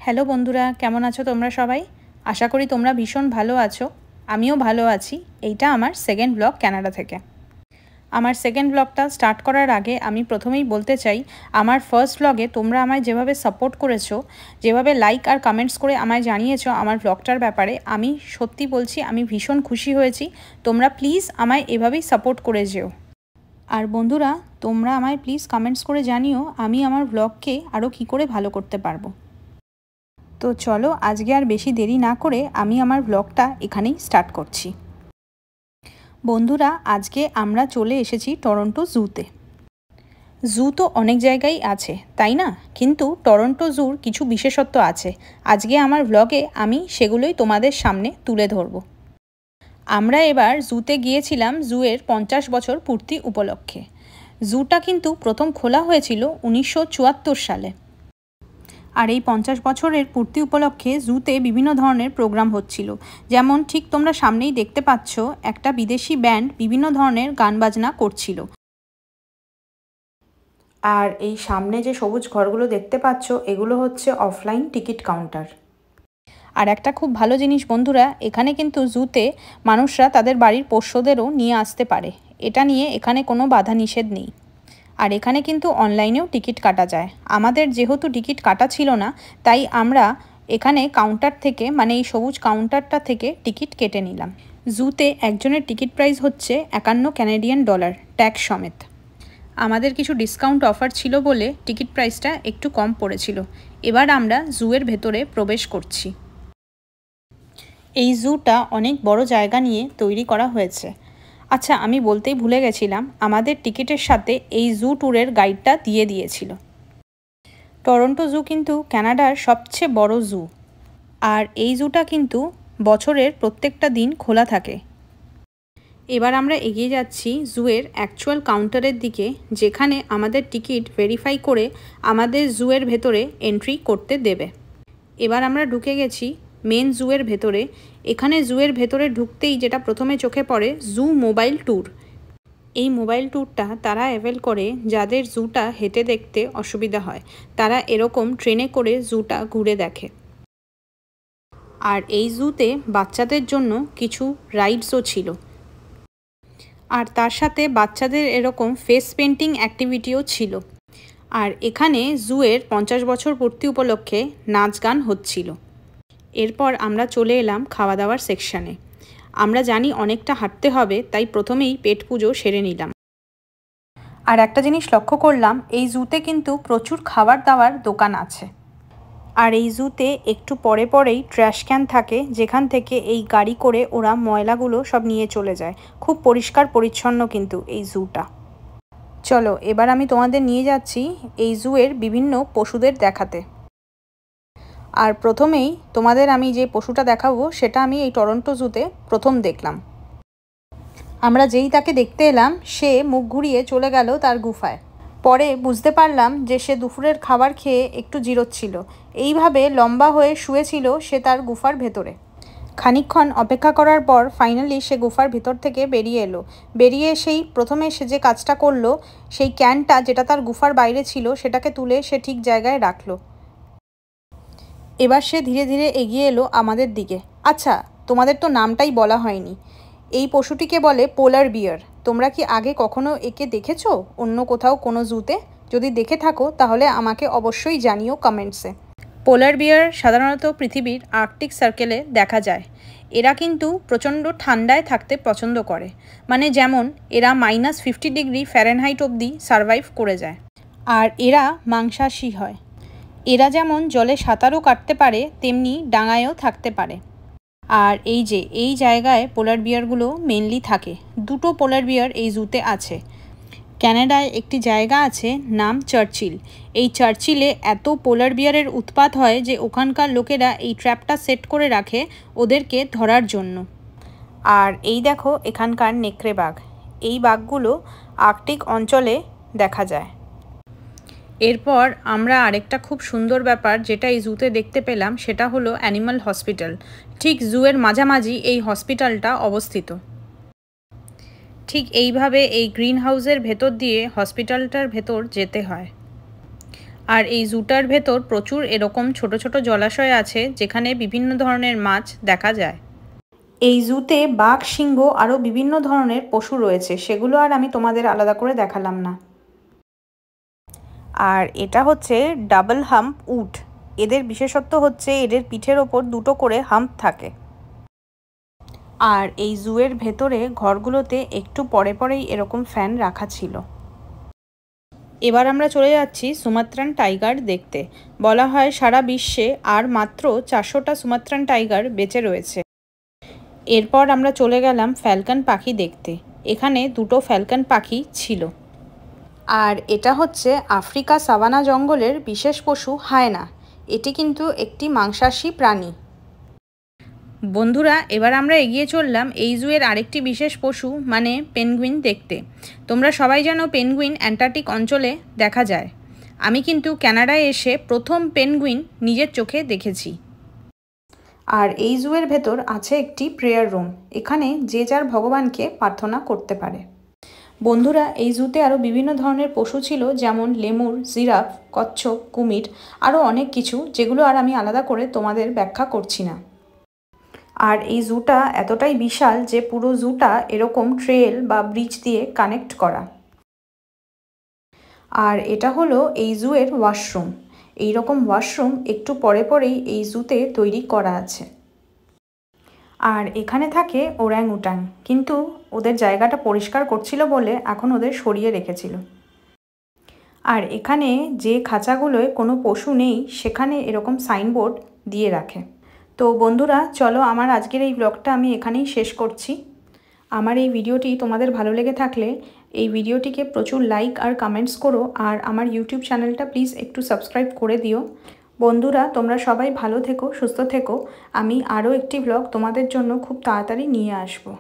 Hello বন্ধুরা, কেমন আছো তোমরা সবাই? আশা করি তোমরা ভীষণ ভালো আছো। আমিও ভালো আছি। এইটা আমার সেকেন্ড ব্লগ কানাডা থেকে। আমার সেকেন্ড ব্লগটা স্টার্ট করার আগে আমি প্রথমেই বলতে চাই, আমার ফার্স্ট ব্লগে তোমরা আমায় যেভাবে সাপোর্ট করেছো, যেভাবে লাইক আর কমেন্টস করে আমায় জানিয়েছো আমার ব্লগটার ব্যাপারে, আমি সত্যি বলছি আমি ভীষণ খুশি হয়েছি। তোমরা প্লিজ আমায় এভাবেই সাপোর্ট করে যেও। আর বন্ধুরা, তোমরা আমায় প্লিজ কমেন্টস করে জানিও আমি আমার ব্লগকে আরও কী করে ভালো করতে পারবো। তো চলো আজকে আর বেশি দেরি না করে আমি আমার ব্লগটা এখানেই স্টার্ট করছি। বন্ধুরা, আজকে আমরা চলে এসেছি টরন্টো জুতে। জু তো অনেক জায়গায় আছে, তাই না? কিন্তু টরন্টো জুর কিছু বিশেষত্ব আছে। আজকে আমার ব্লগে আমি সেগুলোই তোমাদের সামনে তুলে ধরব। আমরা এবার জুতে গিয়েছিলাম জুয়ের 50 বছর পূর্তি উপলক্ষে। জুটা কিন্তু প্রথম খোলা হয়েছিল 1974 সালে। আর এই 50 বছরের পূর্তি উপলক্ষে জুতে বিভিন্ন ধরনের প্রোগ্রাম হচ্ছিল। যেমন ঠিক তোমরা সামনেই দেখতে পাচ্ছ, একটা বিদেশি ব্যান্ড বিভিন্ন ধরনের গান বাজনা করছিল। আর এই সামনে যে সবুজ ঘরগুলো দেখতে পাচ্ছ, এগুলো হচ্ছে অফলাইন টিকিট কাউন্টার। আর একটা খুব ভালো জিনিস বন্ধুরা, এখানে কিন্তু জুতে মানুষরা তাদের বাড়ির পোষ্যদেরও নিয়ে আসতে পারে। এটা নিয়ে এখানে কোনো বাধা নিষেধ নেই। আর এখানে কিন্তু অনলাইনেও টিকিট কাটা যায়। আমাদের যেহেতু টিকিট কাটা ছিল না, তাই আমরা এখানে কাউন্টার থেকে, মানে এই সবুজ কাউন্টারটা থেকে টিকিট কেটে নিলাম। জুতে একজনের টিকিট প্রাইস হচ্ছে 51 ক্যানাডিয়ান ডলার, ট্যাক্স সমেত। আমাদের কিছু ডিসকাউন্ট অফার ছিল বলে টিকিট প্রাইসটা একটু কম পড়েছিল। এবার আমরা জুয়ের ভেতরে প্রবেশ করছি। এই জুটা অনেক বড় জায়গা নিয়ে তৈরি করা হয়েছে। আচ্ছা, আমি বলতেই ভুলে গেছিলাম, আমাদের টিকিটের সাথে এই জু ট্যুরের গাইডটা দিয়ে দিয়েছিল। টরন্টো জু কিন্তু কানাডার সবচেয়ে বড় জু। আর এই জুটা কিন্তু বছরের প্রত্যেকটা দিন খোলা থাকে। এবার আমরা এগিয়ে যাচ্ছি জুয়ের অ্যাকচুয়াল কাউন্টারের দিকে, যেখানে আমাদের টিকিট ভেরিফাই করে আমাদের জুয়ের ভেতরে এন্ট্রি করতে দেবে। এবার আমরা ঢুকে গেছি মেন জুয়ের ভেতরে। এখানে জুয়ের ভেতরে ঢুকতেই যেটা প্রথমে চোখে পড়ে, জু মোবাইল ট্যুর। এই মোবাইল ট্যুরটা তারা অ্যাভেল করে যাদের জুটা হেঁটে দেখতে অসুবিধা হয়। তারা এরকম ট্রেনে করে জুটা ঘুরে দেখে। আর এই জুতে বাচ্চাদের জন্য কিছু রাইডসও ছিল। আর তার সাথে বাচ্চাদের এরকম ফেস পেন্টিং অ্যাক্টিভিটিও ছিল। আর এখানে জুয়ের 50 বছর পূর্তি উপলক্ষে নাচ গান হচ্ছিল। এরপর আমরা চলে এলাম খাওয়া দাওয়ার সেকশানে। আমরা জানি অনেকটা হাঁটতে হবে, তাই প্রথমেই পেট পুজো সেরে নিলাম। আর একটা জিনিস লক্ষ্য করলাম, এই জুতে কিন্তু প্রচুর খাবার দাবার দোকান আছে। আর এই জুতে একটু পরে পরেই ট্র্যাশ ক্যান থাকে, যেখান থেকে এই গাড়ি করে ওরা ময়লাগুলো সব নিয়ে চলে যায়। খুব পরিষ্কার পরিচ্ছন্ন কিন্তু এই জুটা। চলো এবার আমি তোমাদের নিয়ে যাচ্ছি এই জুয়ের বিভিন্ন পশুদের দেখাতে। আর প্রথমেই তোমাদের আমি যে পশুটা দেখাবো সেটা আমি এই টরন্টো জুতে প্রথম দেখলাম। আমরা যেই তাকে দেখতে এলাম, সে মুখ ঘুরিয়ে চলে গেল তার গুফায়। পরে বুঝতে পারলাম যে সে দুপুরের খাবার খেয়ে একটু জিরোচ্ছিল। এইভাবে লম্বা হয়ে শুয়েছিল সে তার গুফার ভেতরে। খানিকক্ষণ অপেক্ষা করার পর ফাইনালি সে গুফার ভেতর থেকে বেরিয়ে এলো। বেরিয়ে এসেই প্রথমে সে যে কাজটা করলো, সেই ক্যানটা যেটা তার গুফার বাইরে ছিল সেটাকে তুলে সে ঠিক জায়গায় রাখলো। এবার সে ধীরে ধীরে এগিয়ে এলো আমাদের দিকে। আচ্ছা, তোমাদের তো নামটাই বলা হয়নি। এই পশুটিকে বলে পোলার বিয়ার। তোমরা কি আগে কখনো একে দেখেছো অন্য কোথাও কোনো জুতে? যদি দেখে থাকো তাহলে আমাকে অবশ্যই জানিও কমেন্টসে। পোলার বিয়ার সাধারণত পৃথিবীর আর্কটিক সার্কেলে দেখা যায়। এরা কিন্তু প্রচণ্ড ঠান্ডায় থাকতে পছন্দ করে। মানে যেমন এরা -50 ডিগ্রি ফ্যারেনহাইট অবধি সারভাইভ করে যায়। আর এরা মাংসাশী হয়। এরা যেমন জলে সাঁতারও কাটতে পারে, তেমনি ডাঙায়ও থাকতে পারে। আর এই জায়গায় পোলার বিয়ারগুলো মেনলি থাকে। দুটো পোলার বিয়ার এই জুতে আছে। ক্যানাডায় একটি জায়গা আছে নাম চার্চিল। এই চার্চিলে এত পোলার বিয়ারের উৎপাত হয় যে ওখানকার লোকেরা এই ট্র্যাপটা সেট করে রাখে ওদেরকে ধরার জন্য। আর এই দেখো এখানকার নেকড়ে বাঘ। এই বাঘগুলো আর্কটিক অঞ্চলে দেখা যায়। এরপর আমরা আরেকটা খুব সুন্দর ব্যাপার যেটা এই জুতে দেখতে পেলাম, সেটা হলো অ্যানিমাল হসপিটাল। ঠিক জুয়ের মাঝামাঝি এই হসপিটালটা অবস্থিত। ঠিক এইভাবে এই গ্রিন হাউসের ভেতর দিয়ে হসপিটালটার ভেতর যেতে হয়। আর এই জুটার ভেতর প্রচুর এরকম ছোট ছোট জলাশয় আছে যেখানে বিভিন্ন ধরনের মাছ দেখা যায়। এই জুতে বাঘ, সিংহ আরও বিভিন্ন ধরনের পশু রয়েছে, সেগুলো আর আমি তোমাদের আলাদা করে দেখালাম না। আর এটা হচ্ছে ডাবল হাম্প উট। এদের বিশেষত্ব হচ্ছে এদের পিঠের ওপর দুটো করে হাম্প থাকে। আর এই জুয়ের ভেতরে ঘরগুলোতে একটু পরে পরেই এরকম ফ্যান রাখা ছিল। এবার আমরা চলে যাচ্ছি সুমাত্রান টাইগার দেখতে। বলা হয় সারা বিশ্বে আর মাত্র 400টা সুমাত্রান টাইগার বেঁচে রয়েছে। এরপর আমরা চলে গেলাম ফ্যালকন পাখি দেখতে। এখানে দুটো ফ্যালকন পাখি ছিল। আর এটা হচ্ছে আফ্রিকা সাভানা জঙ্গলের বিশেষ পশু হায়না। এটি কিন্তু একটি মাংসাশী প্রাণী। বন্ধুরা, এবার আমরা এগিয়ে চললাম এই জুয়ের আরেকটি বিশেষ পশু মানে পেঙ্গুইন দেখতে। তোমরা সবাই জানো পেঙ্গুইন অ্যান্টার্কটিক অঞ্চলে দেখা যায়। আমি কিন্তু কানাডায় এসে প্রথম পেঙ্গুইন নিজের চোখে দেখেছি। আর এই জুয়ের ভেতর আছে একটি প্রেয়ার রুম। এখানে যে যার ভগবানকে প্রার্থনা করতে পারে। বন্ধুরা, এই জুতে আরও বিভিন্ন ধরনের পশু ছিল, যেমন লেমুর, জিরাফ, কচ্ছপ, কুমির, আরও অনেক কিছু, যেগুলো আর আমি আলাদা করে তোমাদের ব্যাখ্যা করছি না। আর এই জুটা এতটাই বিশাল যে পুরো জুটা এরকম ট্রেল বা ব্রিজ দিয়ে কানেক্ট করা। আর এটা হলো এই জুয়ের ওয়াশরুম। এই রকম ওয়াশরুম একটু পরে পরেই এই জুতে তৈরি করা আছে। আর এখানে থাকে ওরাং উটাং, কিন্তু ওদের জায়গাটা পরিষ্কার করছিল বলে এখন ওদের সরিয়ে রেখেছিল। আর এখানে যে খাঁচাগুলোয় কোনো পশু নেই সেখানে এরকম সাইনবোর্ড দিয়ে রাখে। তো বন্ধুরা, চলো আমার আজকের এই ব্লগটা আমি এখানেই শেষ করছি। আমার এই ভিডিওটি তোমাদের ভালো লেগে থাকলে এই ভিডিওটিকে প্রচুর লাইক আর কমেন্টস করো, আর আমার ইউটিউব চ্যানেলটা প্লিজ একটু সাবস্ক্রাইব করে দিও। বন্ধুরা, তোমরা সবাই ভালো থেকো, সুস্থ থেকো। আমি আরও একটি ব্লগ তোমাদের জন্য খুব তাড়াতাড়ি নিয়ে আসবো।